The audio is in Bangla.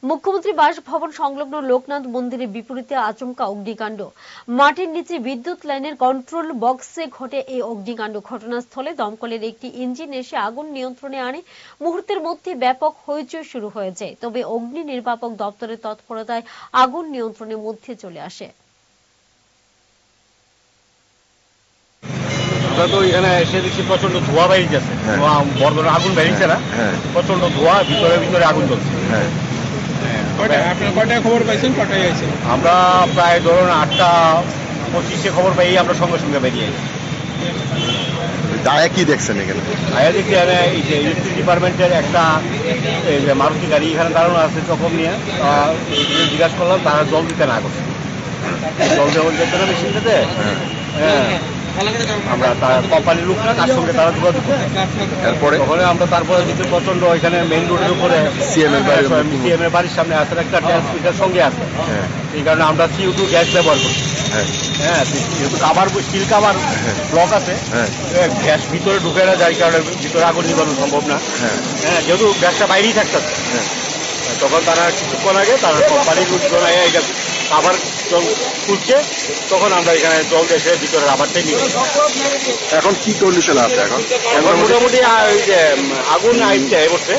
মুখ্যমন্ত্রী বাসভবন সংলগ্ন লোকনাথ মন্দিরের বিপরীতে আচমকা অগ্নিকাণ্ড। মাটির নিচে বিদ্যুৎ লাইনের কন্ট্রোল বক্সে ঘটে এই অগ্নিকাণ্ড। ঘটনাস্থলে দমকলের একটি ইঞ্জিন এসে আগুন নিয়ন্ত্রণে আনে। মুহূর্তের মধ্যে ব্যাপক হইচই শুরু হয়ে যায়। তবে অগ্নি নির্বাপক দপ্তরের তৎপরতায় আগুন নিয়ন্ত্রণের মধ্যে চলে আসে। তো এখানে এসে দেখছি প্রচন্ড ধোঁয়া বেরিয়েছে, বড় ধরনের আগুন বেরিয়েছে না, প্রচন্ড ধোঁয়া, ভিতরে আগুন জ্বলছে। খবর পাইছেন? কটায় আইছেন? আমরা প্রায় ধরুন 8:25 খবর পাই, আমরা সঙ্গে সঙ্গে বেরিয়ে যাই। দায়া কি দেখছেন এখানে? দায়া দেখছি এই যে ইলেকট্রিক ডিপার্টমেন্টের একটা এই যে মারুতি গাড়ি এখানে দাঁড়ানো আছে চকম নিয়ে, জিজ্ঞাসা করলাম, তারা জল দিতে না করছে। জল দেওয়ার যেত না মেশিনটাতে, আমরা তার কোম্পানির লোকরা তার সঙ্গে তারা যোগাযোগ করি। তখন আমরা তারপরে যদি প্রচন্ড ওইখানে মেইন রোডের উপরে সিএম এর বাড়ির সামনে আছে একটা ট্রান্সমিটার সঙ্গে আছে, এই কারণে আমরা CO2 গ্যাস ব্যবহার করি। যেহেতু কাভার স্টিল কাভার ব্লক আছে, গ্যাস ভিতরে ঢুকে না, যার কারণে ভিতরে আগুন নিবানো সম্ভব না। যেহেতু গ্যাসটা বাইরেই থাকতেছে, তখন তারা কিছুক্ষণ আগে তারা কোম্পানির লোকজন আবার জল তুলছে, তখন আমরা এখানে জল এসে ভিতরে আবারটাই নিয়ে। এখন কি কন্ডিশন আছে? এখন মোটামুটি আগুন আইছে বসে।